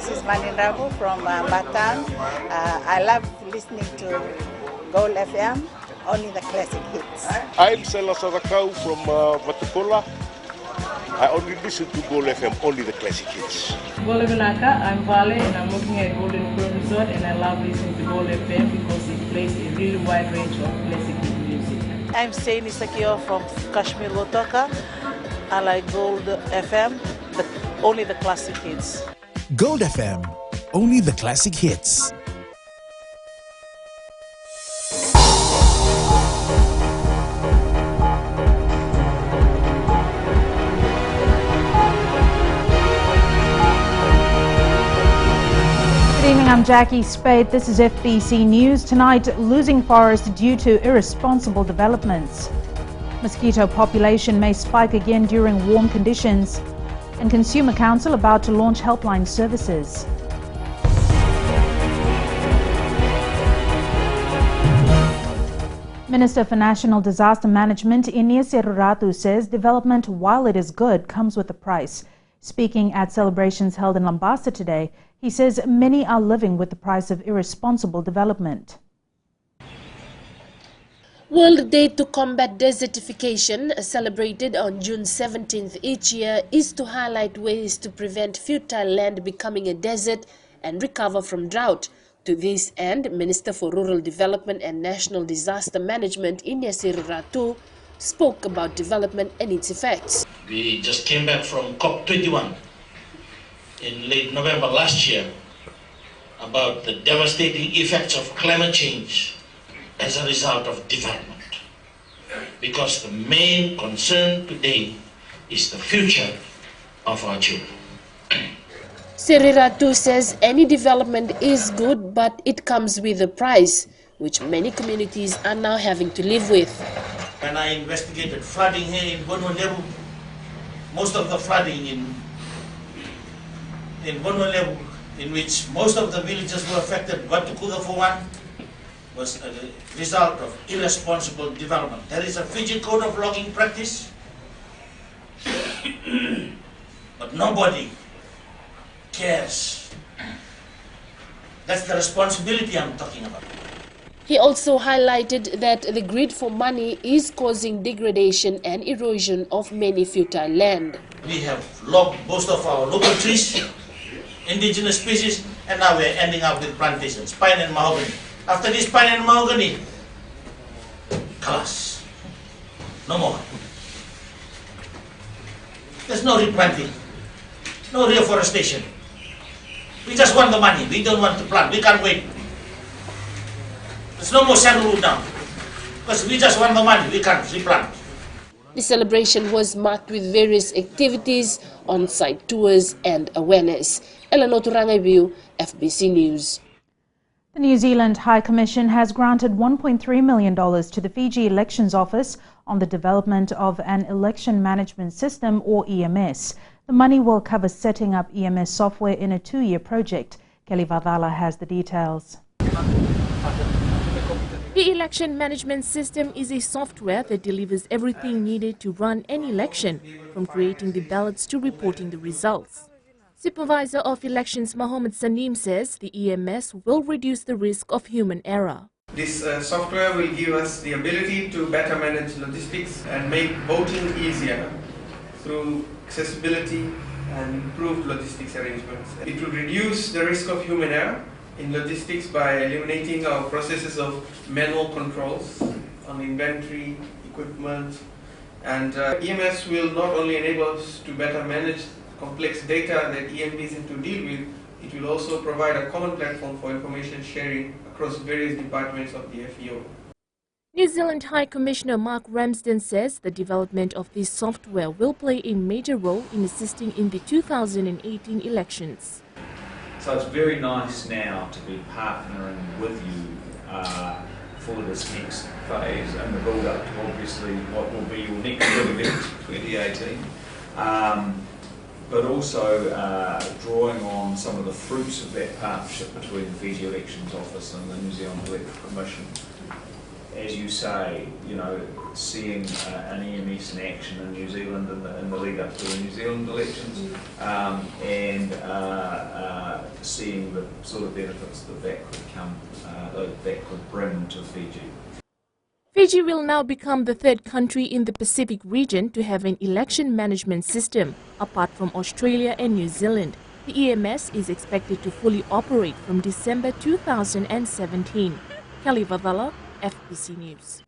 This is Manindrabu from Batam. I love listening to Gold FM, only the classic hits. I'm Sela Sadakau from Vatukola. I only listen to Gold FM, only the classic hits. Gold Naka, I'm Vale and I'm working at Golden Pro Resort, and I love listening to Gold FM because it plays a really wide range of classic music. I'm Saini Sakio from Kashmir Wotoka. I like Gold FM, but only the classic hits. Gold FM, only the classic hits. Good evening, I'm Jackie Spade. This is FBC News. Tonight, losing forest due to irresponsible developments. Mosquito population may spike again during warm conditions. And Consumer Council about to launch helpline services. Minister for National Disaster Management, Iniese Ruratu, says development, while it is good, comes with a price. Speaking at celebrations held in Lambasa today, he says many are living with the price of irresponsible development. World Day to Combat Desertification, celebrated on June 17th each year, is to highlight ways to prevent fertile land becoming a desert and recover from drought. To this end, Minister for Rural Development and National Disaster Management, Iniese Ruratu, spoke about development and its effects. We just came back from COP21 in late November last year about the devastating effects of climate change as a result of development. Because the main concern today is the future of our children. Seriratu says any development is good, but it comes with a price, which many communities are now having to live with. When I investigated flooding here in Bonolebu, most of the flooding in Bonolebu, in which most of the villages were affected, Watukuga for one, was a result of irresponsible development. There is a Fiji code of logging practice, but nobody cares. That's the responsibility I'm talking about. He also highlighted that the greed for money is causing degradation and erosion of many fertile land. We have logged most of our local trees, indigenous species, and now we're ending up with plantations, pine and mahogany. After this pine and mahogany, colors. No more. There's no replanting, no reforestation. We just want the money. We don't want to plant. We can't wait. There's no more sandalwood now. Because we just want the money. We can't replant. The celebration was marked with various activities, on-site tours and awareness. Eleanor Turangabiu, FBC News. The New Zealand High Commission has granted $1.3 million to the Fiji Elections Office on the development of an election management system, or EMS. The money will cover setting up EMS software in a 2-year project. Kelly Vadala has the details. The election management system is a software that delivers everything needed to run an election, from creating the ballots to reporting the results. Supervisor of Elections Mohammed Sanim says the EMS will reduce the risk of human error. This software will give us the ability to better manage logistics and make voting easier through accessibility and improved logistics arrangements. It will reduce the risk of human error in logistics by eliminating our processes of manual controls on inventory, equipment, and EMS will not only enable us to better manage complex data that EMPs need to deal with, it will also provide a common platform for information sharing across various departments of the FEO. New Zealand High Commissioner Mark Ramsden says the development of this software will play a major role in assisting in the 2018 elections. So it's very nice now to be partnering with you for this next phase and the build-up to obviously what will be your next big event, 2018. But also drawing on some of the fruits of that partnership between the Fiji Elections Office and the New Zealand Electoral Commission. As you say, you know, seeing an EMS in action in New Zealand in the lead up to the New Zealand elections, and seeing the sort of benefits that could bring to Fiji. Fiji will now become the third country in the Pacific region to have an election management system, apart from Australia and New Zealand. The EMS is expected to fully operate from December 2017. Kelly Vavala, FBC News.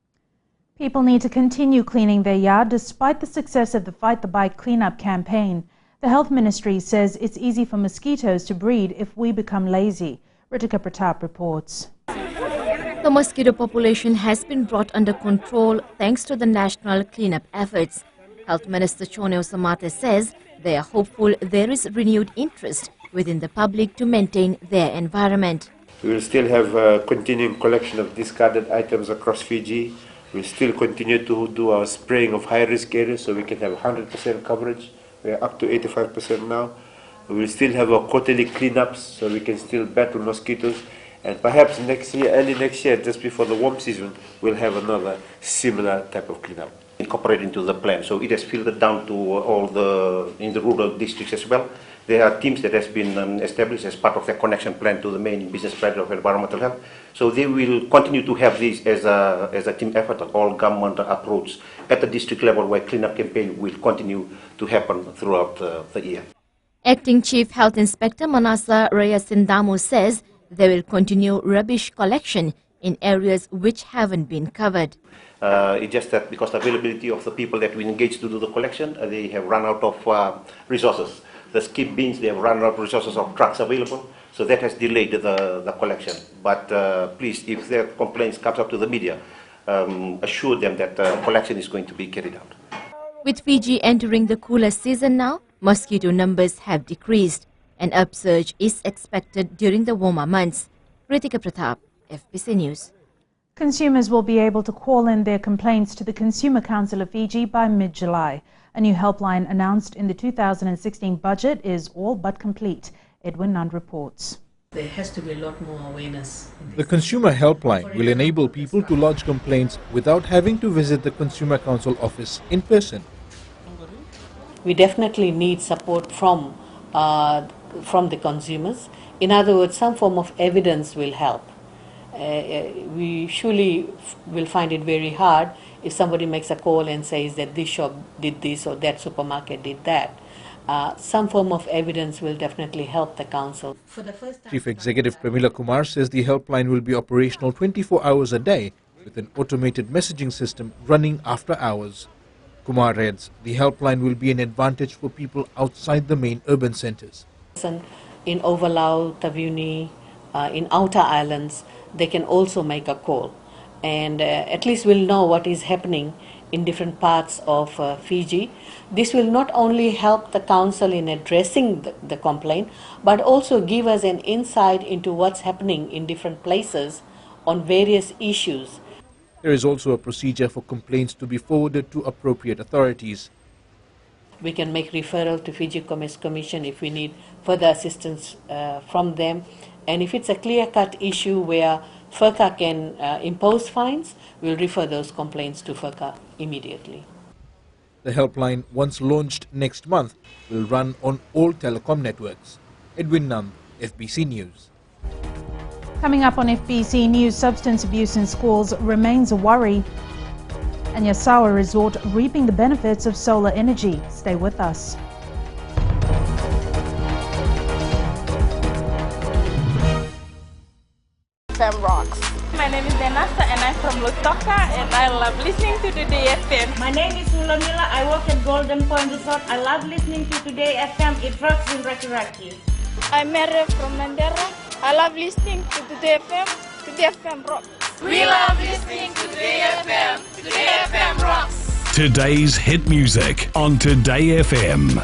People need to continue cleaning their yard despite the success of the Fight the Bite cleanup campaign. The Health Ministry says it's easy for mosquitoes to breed if we become lazy. Ritika Pratap reports. The mosquito population has been brought under control thanks to the national cleanup efforts. Health Minister Choneo Samate says they are hopeful there is renewed interest within the public to maintain their environment. We will still have continuing collection of discarded items across Fiji. We'll still continue to do our spraying of high-risk areas so we can have 100% coverage. We are up to 85% now. We will still have our quarterly cleanups so we can still battle mosquitoes. And perhaps next year, early next year, just before the warm season, we'll have another similar type of cleanup. Incorporate into the plan, so it has filtered down to all in the rural districts as well. There are teams that has been established as part of their connection plan to the main business plan of environmental health. So they will continue to have this as a team effort of all government approach at the district level, where cleanup campaign will continue to happen throughout the year. Acting Chief Health Inspector Manasa Rayasindamo says they will continue rubbish collection in areas which haven't been covered. It's just that because the availability of the people that we engage to do the collection, they have run out of resources. The skip bins, they have run out of resources of trucks available, so that has delayed the collection. But please, if their complaints comes up to the media, assure them that collection is going to be carried out. With Fiji entering the cooler season now, mosquito numbers have decreased. An upsurge is expected during the warmer months. Ritika Pratap, FBC News. Consumers will be able to call in their complaints to the Consumer Council of Fiji by mid-July. A new helpline announced in the 2016 budget is all but complete. Edwin Nund reports. There has to be a lot more awareness. The Consumer Helpline will enable people to lodge complaints without having to visit the Consumer Council office in person. We definitely need support from the consumers. In other words, some form of evidence will help. We surely will find it very hard if somebody makes a call and says that this shop did this or that supermarket did that. Some form of evidence will definitely help the council. For the first time, Chief Executive Pramila Kumar says the helpline will be operational 24 hours a day with an automated messaging system running after hours. Kumar adds the helpline will be an advantage for people outside the main urban centres. In Overlau, Taveuni, in outer islands, they can also make a call, and at least we'll know what is happening in different parts of Fiji. This will not only help the council in addressing the complaint, but also give us an insight into what's happening in different places on various issues. There is also a procedure for complaints to be forwarded to appropriate authorities. We can make referral to Fiji Commerce Commission if we need further assistance from them. And if it's a clear-cut issue where FERCA can impose fines, we'll refer those complaints to FERCA immediately. The helpline, once launched next month, will run on all telecom networks. Edwin Nund, FBC News. Coming up on FBC News, substance abuse in schools remains a worry. And Yasawa Resort reaping the benefits of solar energy. Stay with us. FM rocks. My name is Denasa and I'm from Lutoka and I love listening to Today FM. My name is Hulamila. I work at Golden Point Resort. I love listening to Today FM. It rocks in Raki. I'm Mary from Mandera. I love listening to Today FM. Today FM rocks. We love listening to Today FM. Today FM rocks. Today's hit music on Today FM.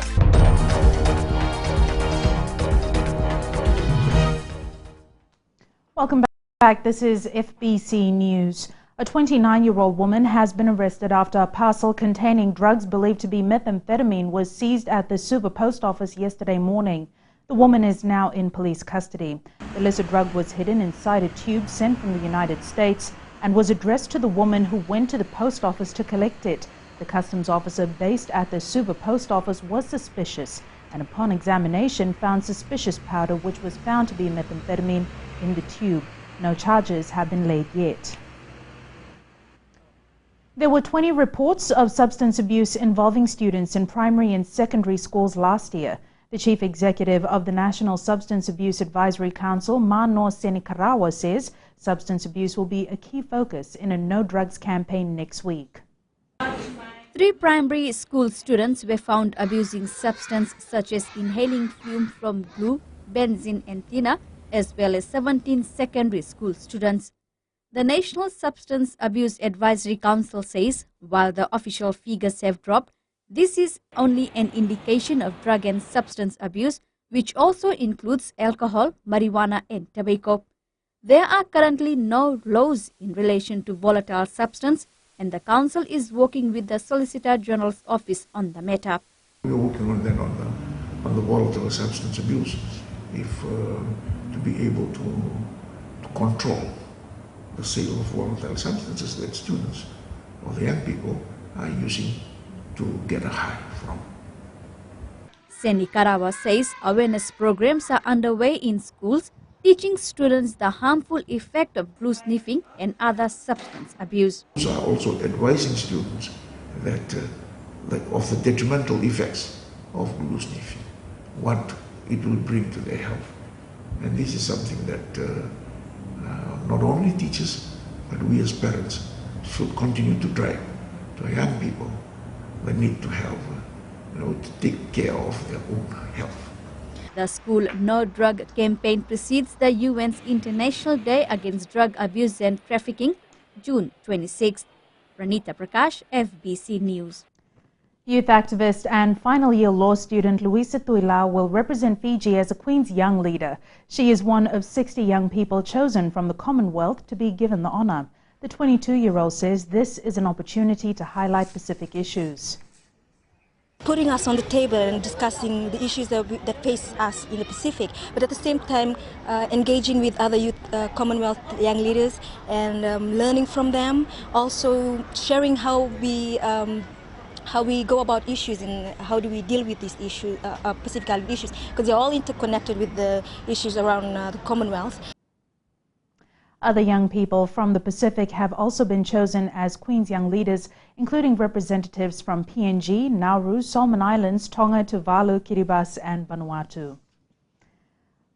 Welcome back. This is FBC News. A 29-year-old woman has been arrested after a parcel containing drugs believed to be methamphetamine was seized at the Suva post office yesterday morning. The woman is now in police custody. The illicit drug was hidden inside a tube sent from the United States and was addressed to the woman who went to the post office to collect it. The customs officer based at the Suva post office was suspicious. and upon examination found suspicious powder which was found to be methamphetamine in the tube. No charges have been laid yet. There were 20 reports of substance abuse involving students in primary and secondary schools last year. The chief executive of the National Substance Abuse Advisory Council, Mano Senikarawa, says substance abuse will be a key focus in a no drugs campaign next week. 3 primary school students were found abusing substances such as inhaling fume from glue, benzene and thinner, as well as 17 secondary school students. The National Substance Abuse Advisory Council says while the official figures have dropped, this is only an indication of drug and substance abuse, which also includes alcohol, marijuana and tobacco. There are currently no laws in relation to volatile substance, and the Council is working with the Solicitor General's office on the matter. We are working on that on the volatile substance abuse, to be able to control the sale of volatile substances that students or the young people are using to get a high from. Senikarawa says awareness programs are underway in schools, teaching students the harmful effect of glue sniffing and other substance abuse. We are also advising students that of the detrimental effects of glue sniffing, what it will bring to their health. And this is something that not only teachers, but we as parents should continue to drive to our young people the need to have, to take care of their own health. The school No Drug campaign precedes the UN's International Day Against Drug Abuse and Trafficking, June 26th. Pranita Prakash, FBC News. Youth activist and final year law student Luisa Tuilao will represent Fiji as a Queen's Young Leader. She is one of 60 young people chosen from the Commonwealth to be given the honour. The 22-year-old says this is an opportunity to highlight Pacific issues. Putting us on the table and discussing the issues that face us in the Pacific, but at the same time engaging with other youth Commonwealth young leaders and learning from them, also sharing how we go about issues and how do we deal with these issues, Pacific Island issues, because they're all interconnected with the issues around the Commonwealth. Other young people from the Pacific have also been chosen as Queen's Young Leaders, including representatives from PNG, Nauru, Solomon Islands, Tonga, Tuvalu, Kiribati and Vanuatu.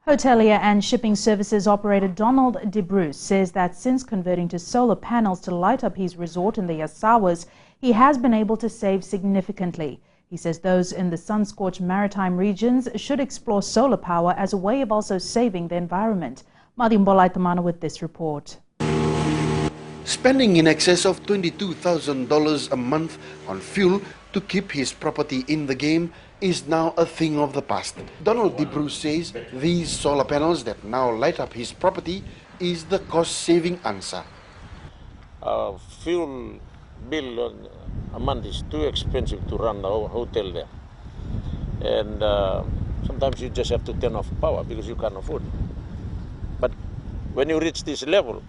Hotelier and shipping services operator Donald De Bruce says that since converting to solar panels to light up his resort in the Yasawas, he has been able to save significantly. He says those in the sun-scorched maritime regions should explore solar power as a way of also saving the environment. Madhim Bolaitamana with this report. Spending in excess of $22,000 a month on fuel to keep his property in the game is now a thing of the past. Donald De Bruce says these solar panels that now light up his property is the cost-saving answer. Fuel bill a month is too expensive to run the hotel there. And sometimes you just have to turn off power because you can't afford it. But when you reach this level,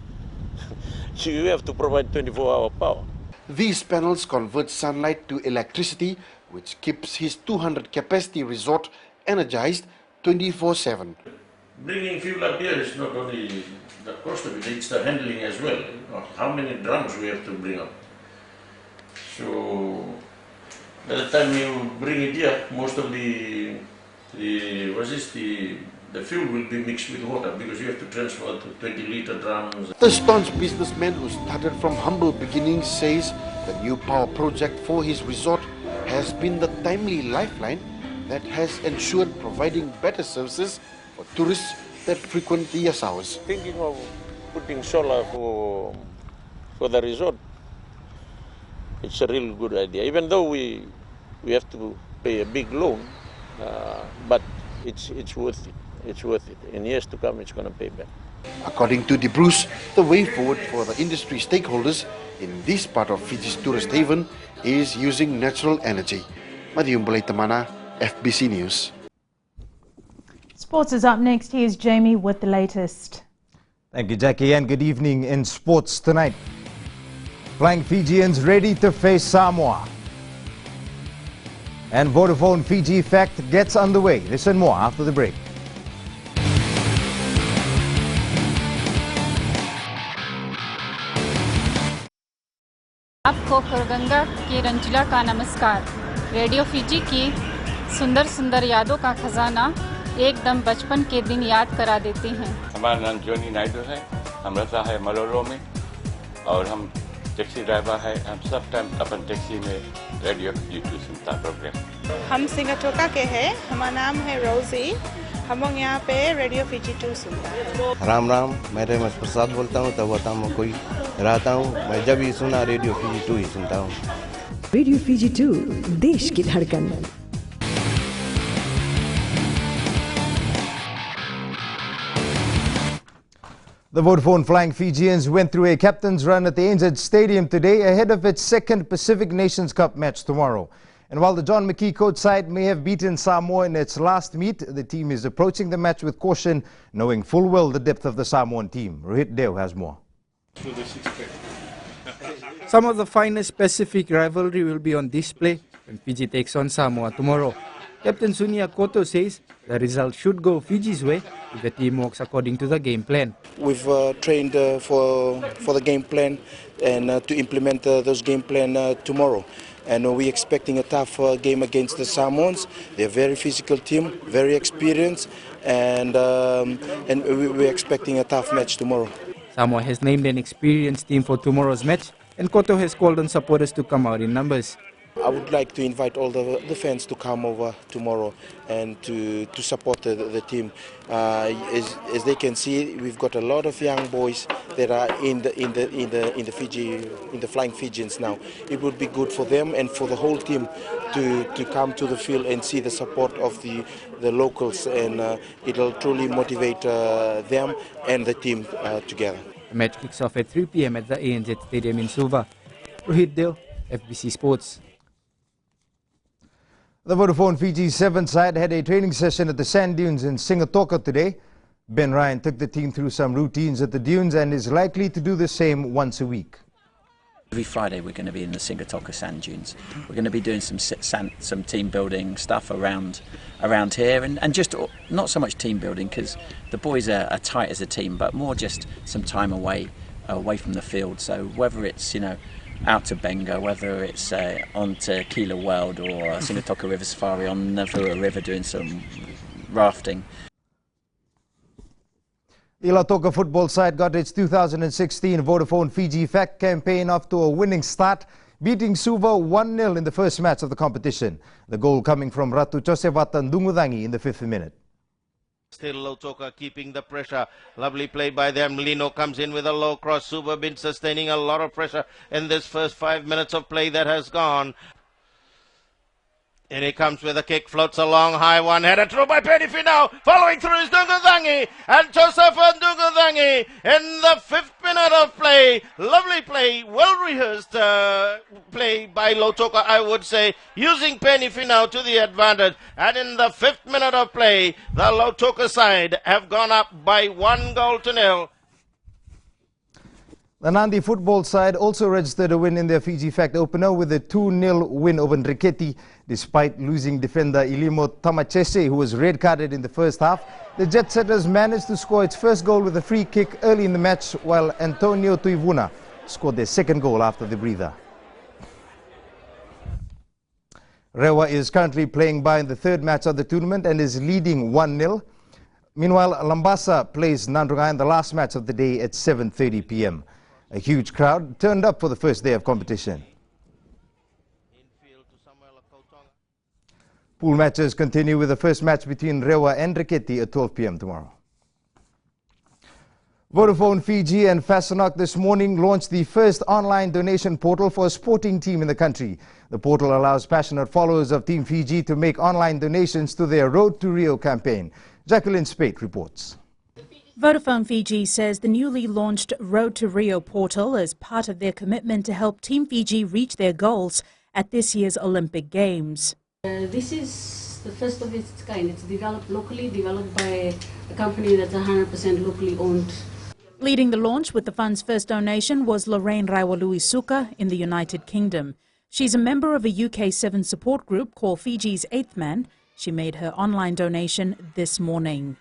you have to provide 24-hour power. These panels convert sunlight to electricity, which keeps his 200-capacity resort energized 24/7. Bringing fuel up here is not only the cost of it, it's the handling as well. How many drums we have to bring up. So by the time you bring it here, most of the fuel will be mixed with water because you have to transfer to 20-liter drums. The staunch businessman who started from humble beginnings says the new power project for his resort has been the timely lifeline that has ensured providing better services for tourists that frequent the Yasawas. Thinking of putting solar for the resort, it's a real good idea. Even though we have to pay a big loan, but it's worth it. It's worth it. In years to come, it's going to pay back. According to De Bruce, the way forward for the industry stakeholders in this part of Fiji's tourist haven is using natural energy. Madhim Bolaitamana, FBC News. Sports is up next. Here's Jamie with the latest. Thank you, Jackie, and good evening in sports tonight. Flying Fijians ready to face Samoa. And Vodafone Fiji Fact gets underway. Listen more after the break. आपको करगंगा के रंजीला का नमस्कार। Radio Fiji की सुंदर सुंदर यादों का खजाना एकदम बचपन के दिन याद करा देते हैं। हमारा नाम जोनी नायडू है, हम रहता है मलोरो में और हम टैक्सी ड्राइवर है। हम सब टाइम अपन टैक्सी में रेडियो फिजी 2 सुनता प्रोग्राम। हम सिंगाटोका के हैं, हमारा नाम है रोजी। हम लोग यहाँ पे रेडियो फिजी 2 सुनता है। राम राम, मैं रेमस प्रसाद बोलता हूँ, तब वतन में कोई रहता हूँ। मैं जब भी सुना रेडियो फिजी 2 ही सुनता हूँ। रेडियो फिजी 2 देश की धड़कन। The Vodafone Flying Fijians went through a captain's run at the ANZ Stadium today ahead of its second Pacific Nations Cup match tomorrow. And while the John McKee coach side may have beaten Samoa in its last meet, the team is approaching the match with caution, knowing full well the depth of the Samoan team. Rohit Deo has more. Some of the finest Pacific rivalry will be on display when Fiji takes on Samoa tomorrow. Captain Sunia Koto says the result should go Fiji's way if the team works according to the game plan. We've trained for the game plan and to implement those game plan tomorrow. And we're expecting a tough game against the Samoans. They're a very physical team, very experienced, and we're expecting a tough match tomorrow. Samoa has named an experienced team for tomorrow's match, and Koto has called on supporters to come out in numbers. I would like to invite all the fans to come over tomorrow and to support the team. As they can see, we've got a lot of young boys that are in the Fiji, in the Flying Fijians now. It would be good for them and for the whole team to come to the field and see the support of the locals, and it'll truly motivate them and the team together. The match kicks off at 3 p.m. at the ANZ Stadium in Suva. Rohit Deo, FBC Sports. The Vodafone Fiji 7 side had a training session at the sand dunes in Singatoka today. Ben Ryan took the team through some routines at the dunes and is likely to do the same once a week. Every Friday we're going to be in the Singatoka sand dunes. We're going to be doing some team building stuff around here, and just not so much team building because the boys are tight as a team, but more just some time away from the field. So whether it's out to Benga, whether it's on to Keela World or Singatoka River Safari on the Vua River doing some rafting. The Ilatoka football side got its 2016 Vodafone Fiji Fact campaign off to a winning start, beating Suva 1-0 in the first match of the competition. The goal coming from Ratu Josevata Ndungudangi in the 5th minute. Still Lautoka keeping the pressure. Lovely play by them. Lino comes in with a low cross. Suva been sustaining a lot of pressure in this first 5 minutes of play that has gone. And he comes with a kick, floats a long high one, headed through by Penny Finau. Following through is Ndungudangi, and Joseph Ndungudangi in the 5th minute of play. Lovely play, well rehearsed play by Lautoka, I would say, using Penny Finau to the advantage. And in the 5th minute of play, the Lautoka side have gone up by 1-0. The Nandi football side also registered a win in their Fiji Fact opener with a 2-0 win over Nriketi. Despite losing defender Ilimo Tamachese, who was red-carded in the first half, the Jet Setters managed to score its first goal with a free kick early in the match, while Antonio Tuivuna scored their second goal after the breather. Rewa is currently playing by in the 3rd match of the tournament and is leading 1-0. Meanwhile, Lambasa plays Nandrunga in the last match of the day at 7:30 p.m. A huge crowd turned up for the first day of competition. Pool matches continue with the first match between Rewa and Nriketi at 12 p.m. tomorrow. Vodafone Fiji and Fasanok this morning launched the first online donation portal for a sporting team in the country. The portal allows passionate followers of Team Fiji to make online donations to their Road to Rio campaign. Jacqueline Spate reports. Vodafone Fiji says the newly launched Road to Rio portal is part of their commitment to help Team Fiji reach their goals at this year's Olympic Games. This is the first of its kind. It's locally developed by a company that's 100% locally owned. Leading the launch with the fund's first donation was Lorraine Raiwalui Suka in the United Kingdom. She's a member of a UK7 support group called Fiji's Eighth Man. She made her online donation this morning.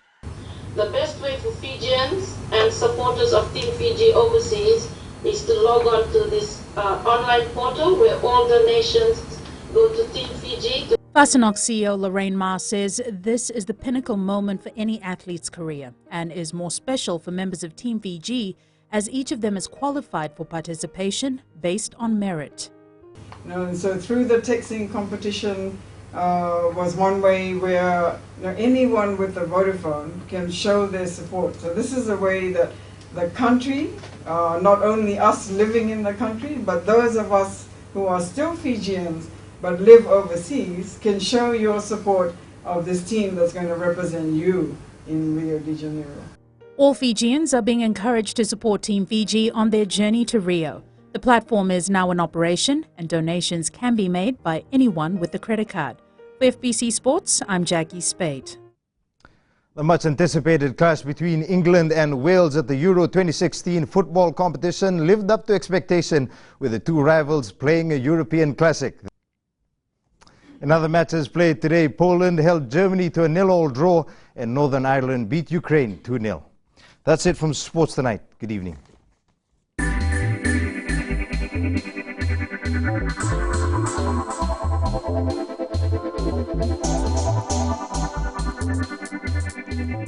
The best way for Fijians and supporters of Team Fiji overseas is to log on to this online portal where all donations go to Team Fiji. Fasenok CEO Lorraine Ma says this is the pinnacle moment for any athlete's career and is more special for members of Team Fiji as each of them is qualified for participation based on merit. And so through the texting competition was one way where anyone with a Vodafone can show their support. So this is a way that the country, not only us living in the country, but those of us who are still Fijians but live overseas can show your support of this team that's going to represent you in Rio de Janeiro. All Fijians are being encouraged to support Team Fiji on their journey to Rio. The platform is now in operation and donations can be made by anyone with a credit card. For FBC Sports, I'm Jackie Spade. The much-anticipated clash between England and Wales at the Euro 2016 football competition lived up to expectation with the two rivals playing a European classic. In other matches played today, Poland held Germany to a 0-0 draw and Northern Ireland beat Ukraine 2-0. That's it from Sports Tonight. Good evening.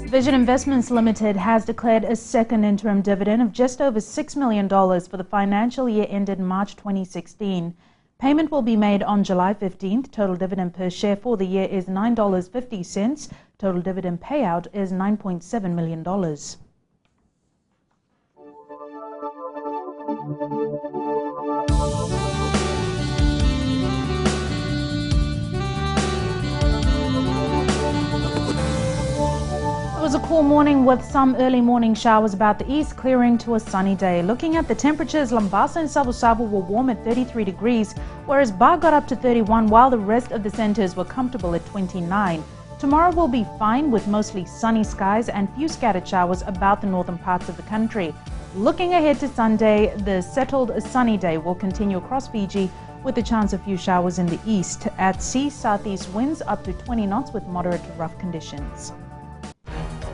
Vision Investments Limited has declared a second interim dividend of just over $6 million for the financial year ended March 2016. Payment will be made on July 15th. Total dividend per share for the year is $9.50. Total dividend payout is $9.7 million. It was a cool morning with some early morning showers about the east, clearing to a sunny day. Looking at the temperatures, Lambasa and Savu were warm at 33 degrees, whereas Ba got up to 31, while the rest of the centers were comfortable at 29. Tomorrow will be fine with mostly sunny skies and few scattered showers about the northern parts of the country. Looking ahead to Sunday, the settled sunny day will continue across Fiji with a chance of few showers in the east. At sea, southeast winds up to 20 knots with moderate to rough conditions.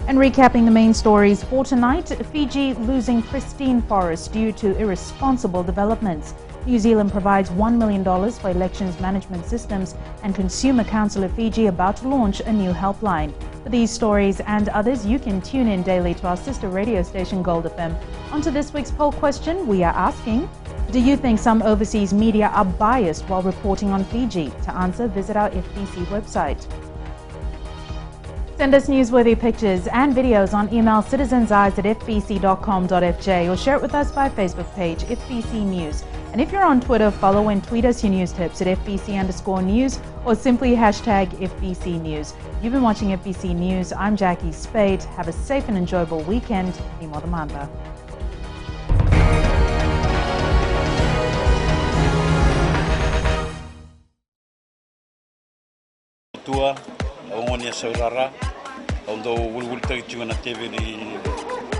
And recapping the main stories for tonight, Fiji losing pristine forests due to irresponsible developments. New Zealand provides $1 million for elections management systems, and Consumer Council of Fiji about to launch a new helpline. For these stories and others, you can tune in daily to our sister radio station Gold FM. On to this week's poll question, we are asking, do you think some overseas media are biased while reporting on Fiji? To answer, visit our FBC website. Send us newsworthy pictures and videos on email citizenseyes@fbc.com.fj or share it with us by Facebook page FBC News. And if you're on Twitter, follow and tweet us your news tips at FBC_news or simply hashtag FBC News. You've been watching FBC News. I'm Jackie Spade. Have a safe and enjoyable weekend. Nimo Damanda. Tua, ongonia saurara, although we'll take you on a TV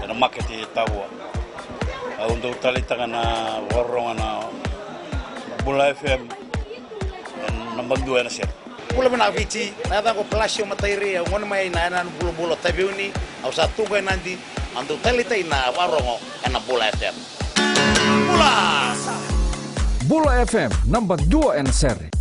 and a market tawa. Although Talitanga na warong na Bula FM and number 2 na siya. Pula mana Fiji, nada ko plasyo matayri, ngon may na bulo tabiuni, au sa tungay nandi, ando Talita na warong na Bula FM. Bula! Bula FM number 2 na seri.